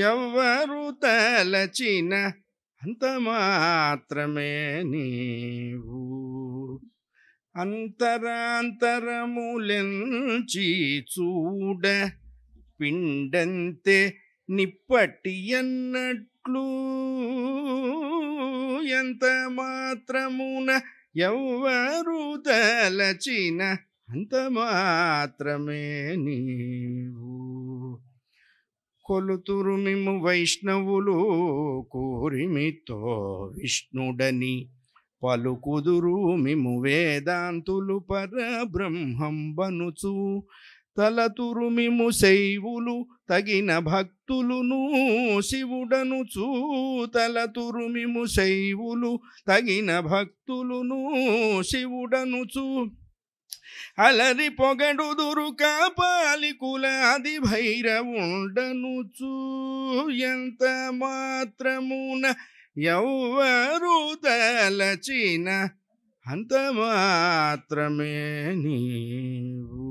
ఎవ్వరు తలచిన అంత మాత్రమే నీవు. అంతరాంతరములెంచి చూడ పిండంతే నిప్పటి అన్నట్లు ఎంత మాత్రమున ఎవ్వరు తలచిన అంత మాత్రమే నీవు. కొలుతురు మిమ్ము వైష్ణవులు కోరిమితో విష్ణుడని, పలుకుదురు మిమ్ము వేదాంతులు పరబ్రహ్మం బనుచు, తలతురు మిమ్ము శైవులు తగిన భక్తులును శివుడనుచు, తలతురు మిమ్ము శైవులు తగిన భక్తులును శివుడనుచు, అలరి పొగడుదురు కాపాలికుల అది భైరవుండనుచు, ఎంత మాత్రమున ఎవ్వరు తలచిన అంత మాత్రమే నీవు.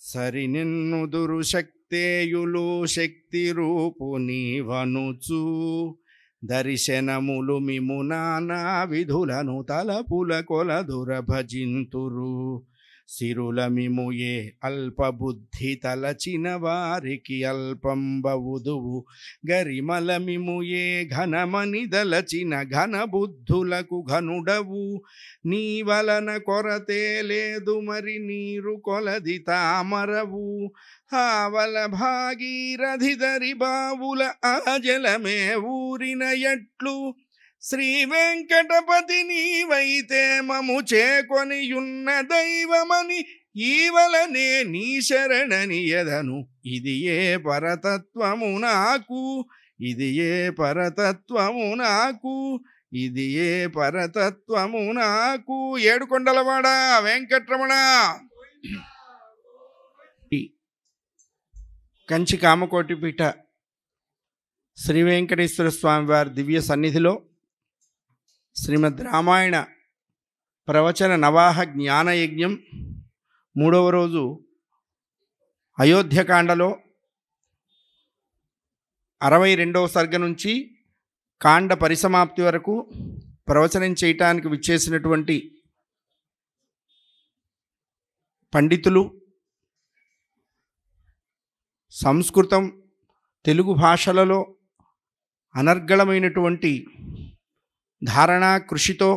సరినిన్నుదురు శక్తేయులు శక్తి రూపు నీవనుచు, దర్శనములు మిము నానా విధులను తలపుల కొలదుర భజింతురు, సిరుల మిము ఏ అల్పబుద్ధి తలచిన వారికి అల్పంబవుదువు, గరిమల మిము ఏ ఘనమని దలచిన ఘన బుద్ధులకు ఘనుడవు, నీ వలన కొరతే లేదు మరి నీరు కొలది తామరవు, ఆవల భాగీరథి దరి బావుల ఆ జలమే ఊరిన ఎట్లు, శ్రీ వెంకటపతి నీవైతే మము చేకొనియున్న దైవమని ఈవలనే నీ శరణని ఎదను, ఇది ఏ పరతత్వము నాకు, ఇది ఏ పరతత్వము నాకు, ఇది ఏ పరతత్వము నాకు. ఏడుకొండలవాడ వెంకటరమణ. కంచి కామకోటి పీఠ శ్రీ వెంకటేశ్వర స్వామి వారి దివ్య సన్నిధిలో శ్రీమద్ రామాయణ ప్రవచన నవాహ జ్ఞానయజ్ఞం 3వ రోజు అయోధ్యకాండలో 62వ సర్గ నుంచి కాండ పరిసమాప్తి వరకు ప్రవచనం చేయటానికి విచ్చేసినటువంటి పండితులు, సంస్కృతం తెలుగు భాషలలో అనర్గళమైనటువంటి ధారణా కృషితో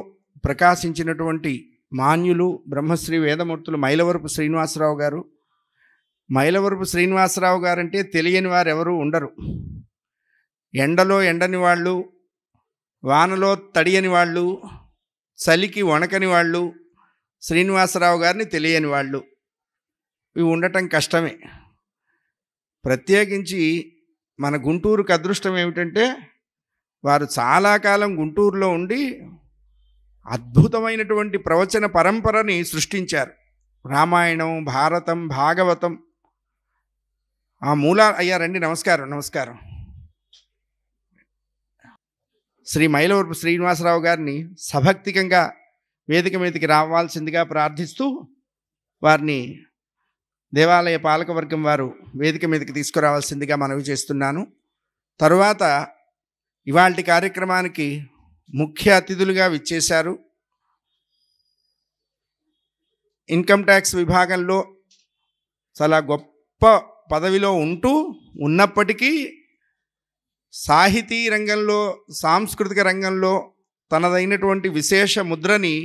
ప్రకాశించినటువంటి మాన్యులు బ్రహ్మశ్రీ వేదమూర్తులు మైలవరపు శ్రీనివాసరావు గారు. మైలవరపు శ్రీనివాసరావు గారంటే తెలియని వారు ఎవరు ఉండరు. ఎండలో ఎండని వాళ్ళు, వానలో తడియని వాళ్ళు, చలికి వణకని వాళ్ళు శ్రీనివాసరావు గారిని తెలియని వాళ్ళు ఇవి ఉండటం కష్టమే. ప్రత్యేకించి మన గుంటూరుకు అదృష్టం ఏమిటంటే వారు చాలా కాలం గుంటూరులో ఉండి అద్భుతమైనటువంటి ప్రవచన పరంపరని సృష్టించారు. రామాయణం, భారతం, భాగవతం ఆ అయ్యా రండి, నమస్కారం. నమస్కారం. శ్రీ మైలవరపు శ్రీనివాసరావు గారిని సభక్తికంగా వేదిక మీదకి రావాల్సిందిగా ప్రార్థిస్తూ వారిని దేవాలయ పాలకవర్గం వారు వేదిక మీదకి తీసుకురావాల్సిందిగా మనవి చేస్తున్నాను. తరువాత ఇవాల్టి కార్యక్రమానికి ముఖ్య అతిథులుగా విచ్చేశారు. ఇన్కమ్ ట్యాక్స్ విభాగంలో చాలా గొప్ప పదవిలో ఉన్నప్పటికీ సాహితీ రంగంలో, సాంస్కృతిక రంగంలో తనదైనటువంటి విశేష ముద్రని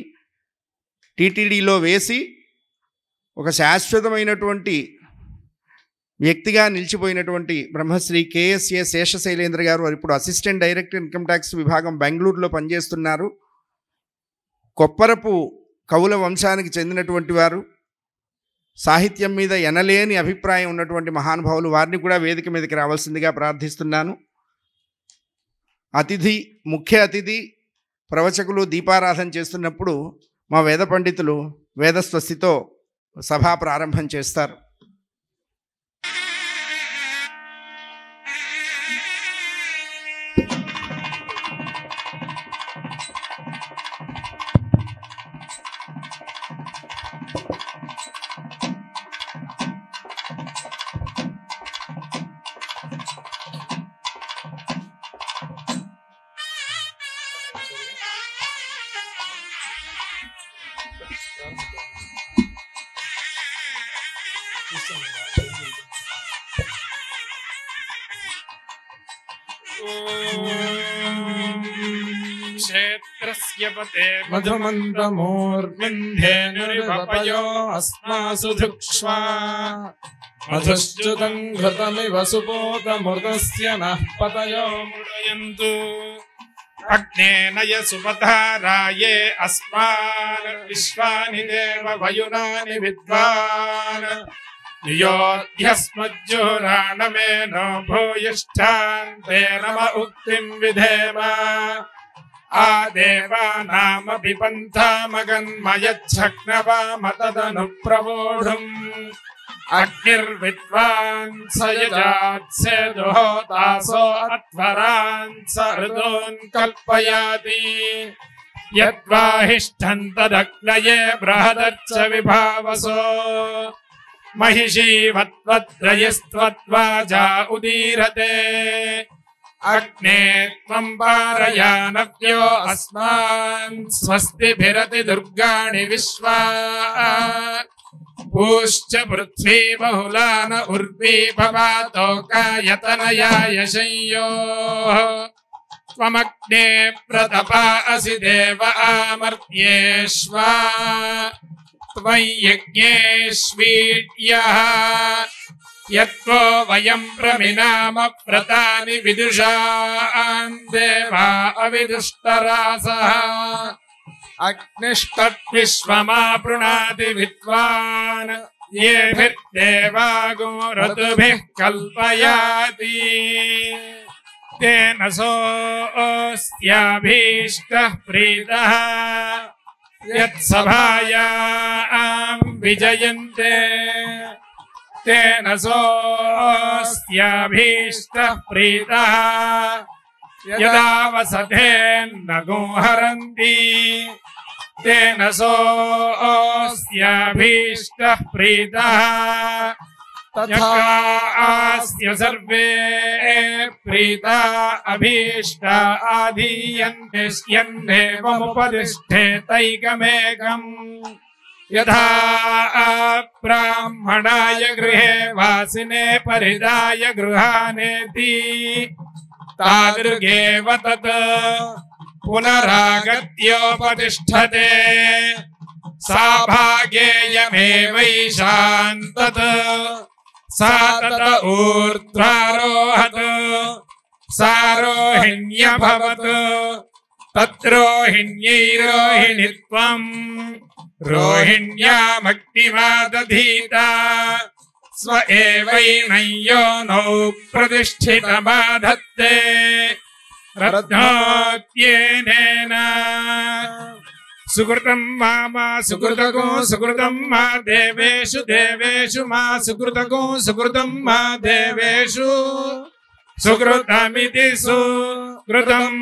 టీటీడీలో వేసి ఒక శాశ్వతమైనటువంటి వ్యక్తిగా నిలిచిపోయినటువంటి బ్రహ్మశ్రీ కేఎస్ఏ శేషశైలేంద్ర గారు వారు ఇప్పుడు అసిస్టెంట్ డైరెక్టర్ ఇన్కమ్ ట్యాక్స్ విభాగం బెంగళూరులో పనిచేస్తున్నారు. కొప్పరపు కవుల వంశానికి చెందినటువంటి వారు, సాహిత్యం మీద ఎనలేని అభిప్రాయం ఉన్నటువంటి మహానుభావులు. వారిని కూడా వేదిక మీదకి రావాల్సిందిగా ప్రార్థిస్తున్నాను. ముఖ్య అతిథి ప్రవచకులు దీపారాధన చేస్తున్నప్పుడు మా వేద పండితులు వేదస్వస్తితో సభా ప్రారంభం చేస్తారు. क्षेत्रस्य पते मधुमन्तमूर्मिन्धेनुरिवपयो अस्मासु धुक्ष्वा मधुश्च्युतं घृतमिव सुपोतमृतस्य नः पतयो मृडयन्तु अग्नेन यसुपधाराये अस्मान् विश्वानि देव वयुनानि विद्वान् योऽध्यस्मज्जुराणमेनो भूयिष्ठान्ते नम उक्तिं विधेम आदेवानामपि पन्थामगन्मयच्छक्नवाम तदनुप्रवोढुम् अग्निर्विद्वान् स यजात्सेदुहोतासो अध्वरान् स ऋतून् कल्पयाति यद्वाहिष्ठन् तदग्नये बृहदर्च विभावसो महिषीवत्वद्रयस्त्वद्वाजा उदीरते अग्ने त्वं पारयानव्यो अस्मान् स्वस्तिभिरति दुर्गाणि विश्वा पूश्च पृथ्वी बहुलान उर्वी भवातोकायतनया यशंयोः त्वमग्ने प्रतपा असि देव आमर्त्येष्वा त्वं यज्ञेष्वीड्यः यत्त्वो वयं प्रमिनाम व्रतानि विदुषान् देवा अविदुष्टरासः अग्निष्टद्विश्वमापृणाति विद्वान् येभिर्देवागो ऋतुभिः कल्पयाति तेन सोऽस्याभीष्टः प्रीतः यत्सभायां विजयन्ते तेन सोऽस्याभीष्टः प्रीतः यदा वसतेन्न गोहरन्ति तेन सोऽस्याभीष्टः प्रीतः तथा आस्य सर्वे प्रीता अभीष्टा आधीयन्ते यन्नेवमुपतिष्ठेतैकमेकम् यथा ब्राह्मणाय गृहे वासिने परिदाय गृहानेति तादृगेव तत् पुनरागत्योपतिष्ठते सा भागेयमेवैषां तत् सा तत ऊर्ध्वारोहत् सारोहिण्यभवत् तत्रोहिण्यैरोहिणीत्वं रोहिण्यामग्निमादधीता स्व एवैनयो नौ प्रतिष्ठितमाधत्ते रत्नोत्येनेन सुकृतं मा सुकृतको सुकृतं मा देवेषु देवेषु मा सुकृतको सुकृतं मा देवेषु सुकृतमिति सुकृतं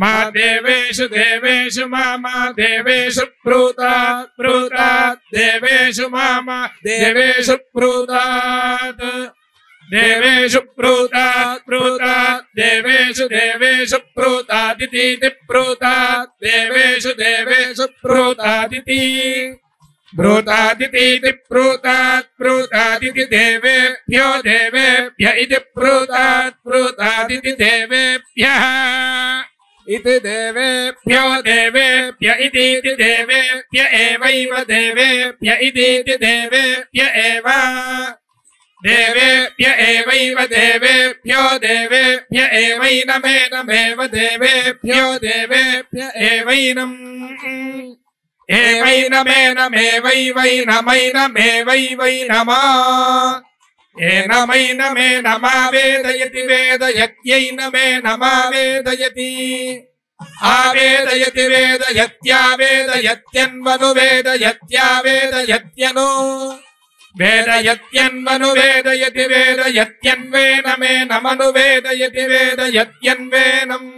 मा देवेषु देवेषु मा देवेषु प्रूतात् प्रूतात् देवेषु मा देवेषु प्रूतात् देवेषु प्रूतात् प्रूतात् देवेषु देवेषु प्रूतादिति प्रूतात् देवेषु देवेषु प्रूतादिति प्रूतादिति प्रूतात् प्रूतादिति देवेभ्यो देवेभ्य इति प्रूतात् प्रूतादिति देवेभ्यः इति देवेभ्यो देवेभ्य इति देवेभ्य एवैव देवेभ्य इति देवेभ्य एव देवेभ्य एवैव देवेभ्यो देवेभ्य एवैनमेनमेव देवेभ्यो देवेभ्य एवैनम् एवैनमेनमेवैवैनमैनमेवैवैनमा एनमैनमेनमा वेदयति वेदयत्यैनमेनमा वेदयति आवेदयति वेदयत्यावेदयत्यन्वनु वेदयत्यावेदयत्यनु वेदयत्यन्वनु वेदयति वेदयत्यन्वेनमेनमनु वेदयति वेदयत्यन्वेनम्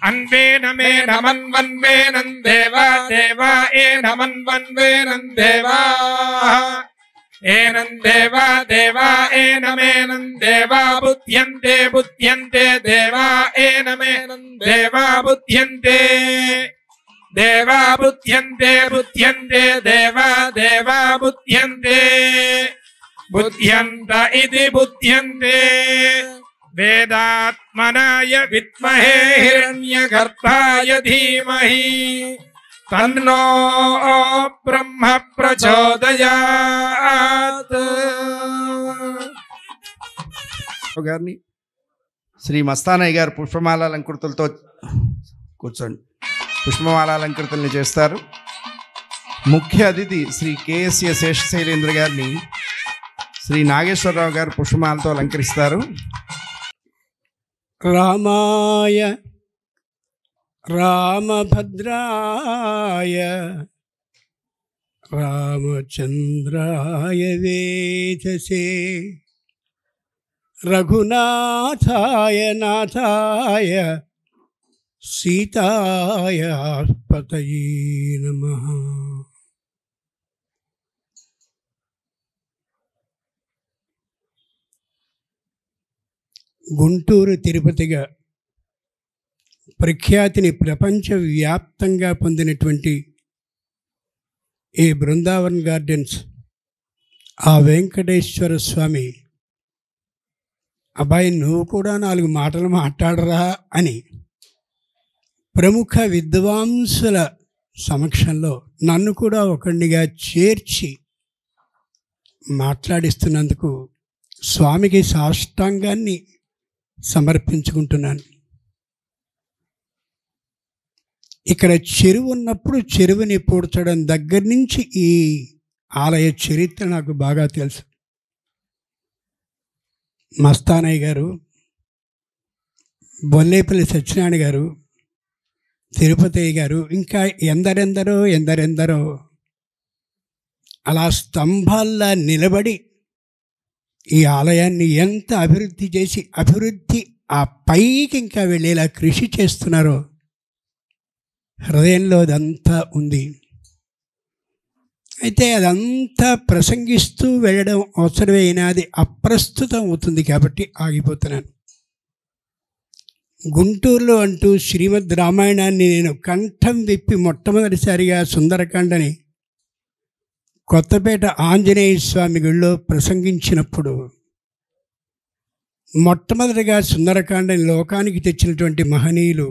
अन्वेनमेनमन्वन्वेनं देवा देवा एनमन्वन्वेनं देवाः एनं देवा देवा एनमेनं देवा बुध्यन्ते बुध्यन्ते देवा एनमेनं देवा बुध्यन्ते देवा बुध्यन्ते बुध्यन्ते देवा देवा बुध्यन्ते बुध्यन्त इति बुध्यन्ते వేదాత్మనాయ విద్మహే హిరణ్యగర్భాయ ధీమహి తన్నో బ్రహ్మ ప్రచోదయాత్. గారిని శ్రీ మస్తానయ్య గారు పుష్పమాలాలంకృతులతో కూర్చోండి, పుష్పమాలాలంకృతుల్ని చేస్తారు. ముఖ్య అతిథి శ్రీ కేఎస్ఏ శేషశైలేంద్ర గారిని శ్రీ నాగేశ్వరరావు గారు పుష్పమాలతో అలంకరిస్తారు. రామాయ రామభద్రాయ రామచంద్రాయ వేధసే రఘునాథాయ నాథాయ సీతాయ పతయే నమః. గుంటూరు తిరుపతిగా ప్రఖ్యాతిని ప్రపంచవ్యాప్తంగా పొందినటువంటి ఈ బృందావన్ గార్డెన్స్ ఆ వెంకటేశ్వర స్వామి, అబ్బాయి నువ్వు కూడా 4 మాటలు మాట్లాడరా అని ప్రముఖ విద్వాంసుల సమక్షంలో నన్ను కూడా ఒకడిగా చేర్చి మాట్లాడిస్తున్నందుకు స్వామికి సాష్టాంగాన్ని సమర్పించుకుంటున్నాను. ఇక్కడ చెరువు ఉన్నప్పుడు చెరువుని పూడ్చడం దగ్గర నుంచి ఈ ఆలయ చరిత్ర నాకు బాగా తెలుసు. మస్తానయ్య గారు, బొల్లేపల్లి సత్యనారాయణ గారు, తిరుపతయ్య గారు, ఇంకా ఎందరెందరో అలా స్తంభాల్లా నిలబడి ఈ ఆలయాన్ని ఎంత అభివృద్ధి చేసి అభివృద్ధి ఆ పైకి ఇంకా వెళ్ళేలా కృషి చేస్తున్నారో హృదయంలో అదంతా ఉంది. అయితే అదంతా ప్రసంగిస్తూ వెళ్ళడం అవసరమైనా అది అప్రస్తుతం అవుతుంది కాబట్టి ఆగిపోతున్నాను. గుంటూరులో అంటూ శ్రీమద్ రామాయణాన్ని నేను కంఠం విప్పి మొట్టమొదటిసారిగా సుందరకాండని కొత్తపేట ఆంజనేయ స్వామి గుడిలో ప్రసంగించినప్పుడు మొట్టమొదటిగా సుందరకాండని లోకానికి తెచ్చినటువంటి మహనీయులు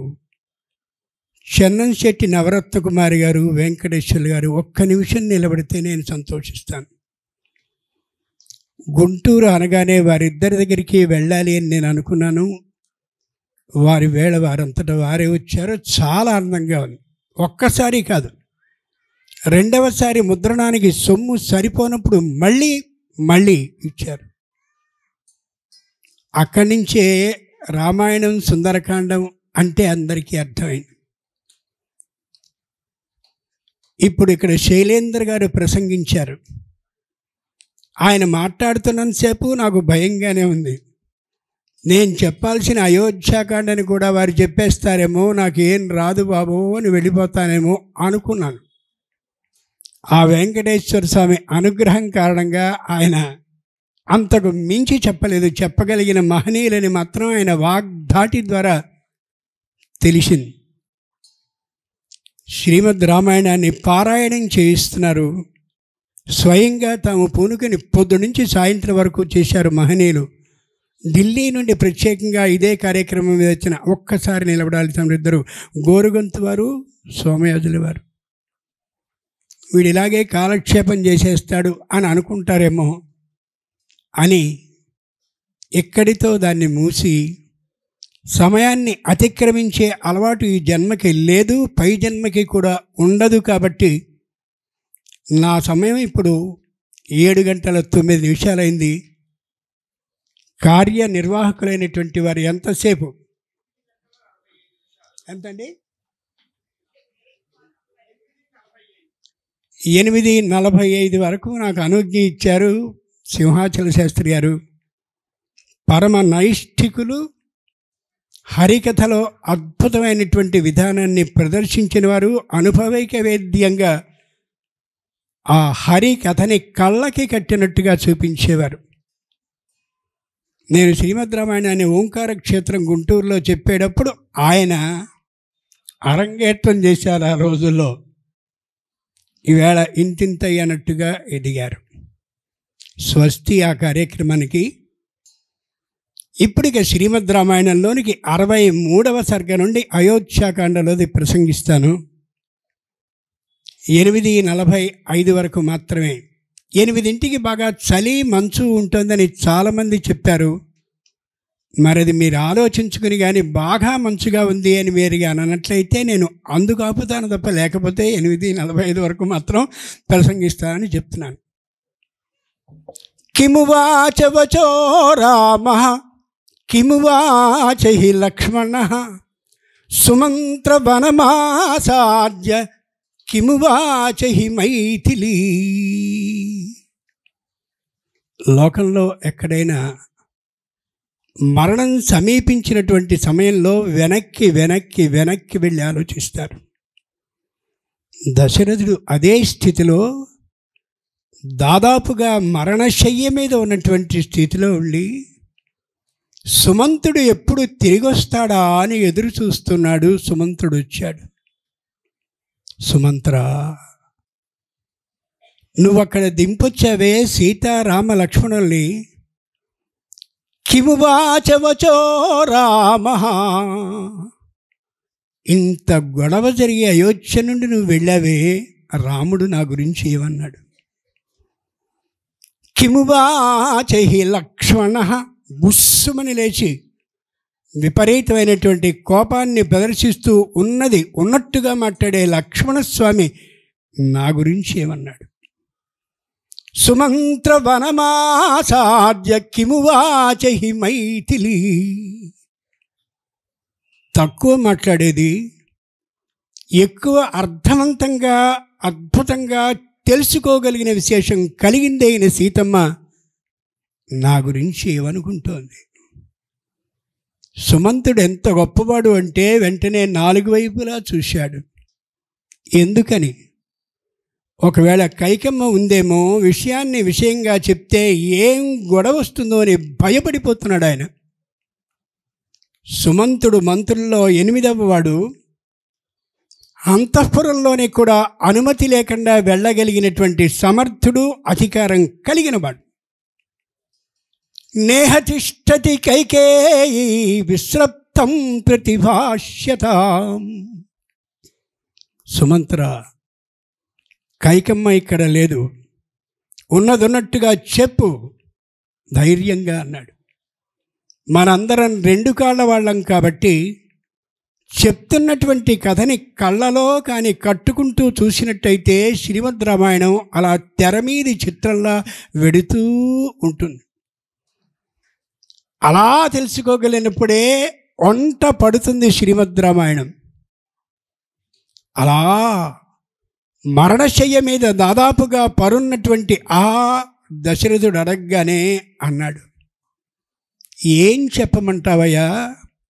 చెన్నంశెట్టి నవరత్న కుమారి గారు, వెంకటేశ్వర్లు గారు. ఒక్క నిమిషం నిలబడితే నేను సంతోషిస్తాను. గుంటూరు అనగానే వారిద్దరి దగ్గరికి వెళ్ళాలి అని నేను అనుకున్నాను. వారి వేళ వారంతటా వారే వచ్చారు. చాలా ఆనందంగా ఉంది. ఒక్కసారి కాదు, రెండవసారి ముద్రణానికి సొమ్ము సరిపోనప్పుడు మళ్ళీ ఇచ్చారు. అక్కడి నుంచే రామాయణం సుందరకాండం అంటే అందరికీ అర్థమైంది. ఇప్పుడు ఇక్కడ శైలేంద్ర గారు ప్రసంగించారు. ఆయన మాట్లాడుతున్నంతసేపు నాకు భయంగానే ఉంది. నేను చెప్పాల్సిన అయోధ్యాకాండని కూడా వారు చెప్పేస్తారేమో, నాకేం రాదు బాబు అని వెళ్ళిపోతానేమో అనుకున్నాను. ఆ వెంకటేశ్వర స్వామి అనుగ్రహం కారణంగా ఆయన అంతకు మించి చెప్పలేదు. చెప్పగలిగిన మహనీయులని మాత్రం ఆయన వాగ్ధాటి ద్వారా తెలిసింది. శ్రీమద్ రామాయణాన్ని పారాయణం చేయిస్తున్నారు. స్వయంగా తాము పూనుకొని పొద్దు నుంచి సాయంత్రం వరకు చేశారు మహనీయులు. ఢిల్లీ నుండి ప్రత్యేకంగా ఇదే కార్యక్రమం మీద వచ్చిన ఒక్కసారి నిలబడాలి తమరిద్దరు, గోరుగొంతు వారు, సోమయాజుల వారు. వీడు ఇలాగే కాలక్షేపం చేసేస్తాడు అని అనుకుంటారేమో అని ఎక్కడితో దాన్ని మూసి సమయాన్ని అతిక్రమించే అలవాటు ఈ జన్మకి లేదు, పై జన్మకి కూడా ఉండదు. కాబట్టి నా సమయం ఇప్పుడు 7:09 కార్యనిర్వాహకులైనటువంటి వారు ఎంతసేపు ఎంతండి 8:45 వరకు నాకు అనుజ్ఞ ఇచ్చారు సింహాచల శాస్త్రి గారు. పరమ నైష్ఠికులు, హరికథలో అద్భుతమైనటువంటి విధానాన్ని ప్రదర్శించిన వారు, అనుభవైక వేద్యంగా ఆ హరికథని కళ్ళకి కట్టినట్టుగా చూపించేవారు. నేను శ్రీమద్ రామాయణాన్ని ఓంకార క్షేత్రం గుంటూరులో చెప్పేటప్పుడు ఆయన అరంగేట్రం చేశారు. ఆ రోజుల్లో ఈవేళ ఇంతింతయ్య అన్నట్టుగా ఎదిగారు. స్వస్తి ఆ కార్యక్రమానికి ఇప్పటికే శ్రీమద్ రామాయణంలోనికి 63వ సర్గ నుండి అయోధ్యాకాండలోది ప్రసంగిస్తాను. 8:45 వరకు మాత్రమే. 8ంటికి బాగా చలి మంచు ఉంటుందని చాలామంది చెప్పారు. మరది మీరు ఆలోచించుకుని కానీ బాగా మంచుగా ఉంది అని మీరు కానీ అన్నట్లయితే నేను అందుకు ఆపుతాను తప్ప, లేకపోతే 8:45 వరకు మాత్రం ప్రసంగిస్తానని చెప్తున్నాను. కిమువాచ వచో రామః కిమువాచ హి లక్ష్మణః సుమంత్రవనమాసాద్య కిమువాచ హి మైథిలీ. లోకంలో ఎక్కడైనా మరణం సమీపించినటువంటి సమయంలో వెనక్కి వెనక్కి వెనక్కి వెళ్ళి ఆలోచిస్తారు. దశరథుడు అదే స్థితిలో దాదాపుగా మరణశయ్య మీద ఉన్నటువంటి స్థితిలో ఉండి సుమంతుడు ఎప్పుడు తిరిగి వస్తాడా అని ఎదురు చూస్తున్నాడు. సుమంతుడు వచ్చాడు. సుమంత్ర, నువ్వు అక్కడ దింపొచ్చావే సీతారామ లక్ష్మణుల్ని. కిమువాచ వచో రామః, ఇంత గొడవ జరిగి అయోధ్య నుండి నువ్వు వెళ్ళావే, రాముడు నా గురించి ఏమన్నాడు? కిమువాచ హి లక్ష్మణః, బుస్సుమని లేచి విపరీతమైనటువంటి కోపాన్ని ప్రదర్శిస్తూ ఉన్నట్టుగా మాట్లాడే లక్ష్మణస్వామి నా గురించి ఏమన్నాడు? సుమంత్రవనమాసాద్య కిమువాచ హి మైథిలీ. తక్కువ మాట్లాడేది ఎక్కువ అర్థవంతంగా అద్భుతంగా తెలుసుకోగలిగిన విశేషం కలిగిందైన సీతమ్మ నా గురించి ఏమనుకుంటోంది? సుమంతుడు ఎంత గొప్పవాడు అంటే వెంటనే 4 వైపులా చూశాడు. ఎందుకని? ఒకవేళ కైకమ్మ ఉందేమో, విషయంగా చెప్తే ఏం గొడవ వస్తుందో అని భయపడిపోతున్నాడు ఆయన. సుమంతుడు మంత్రుల్లో 8వ వాడు. అంతఃపురంలోనే కూడా అనుమతి లేకుండా వెళ్ళగలిగినటువంటి సమర్థుడు, అధికారం కలిగినవాడు. నేహతిష్టతి కైకేయీ విశ్రప్తం ప్రతిభాష్యతాం. సుమంత్ర, కైకమ్మ ఇక్కడ లేదు, ఉన్నట్టుగా చెప్పు ధైర్యంగా అన్నాడు. మనందరం 2 కాళ్ళ వాళ్ళం కాబట్టి చెప్తున్నటువంటి కథని కళ్ళలో కానీ కట్టుకుంటూ చూసినట్టయితే శ్రీమద్ రామాయణం అలా తెర మీది చిత్రంలా వెడుతూ ఉంటుంది. అలా తెలుసుకోగలిగినప్పుడే వంట పడుతుంది శ్రీమద్ రామాయణం. అలా మరణశయ్య మీద దాదాపుగా పరున్నటువంటి ఆ దశరథుడు అడగగానే అన్నాడు, ఏం చెప్పమంటావయ్యా?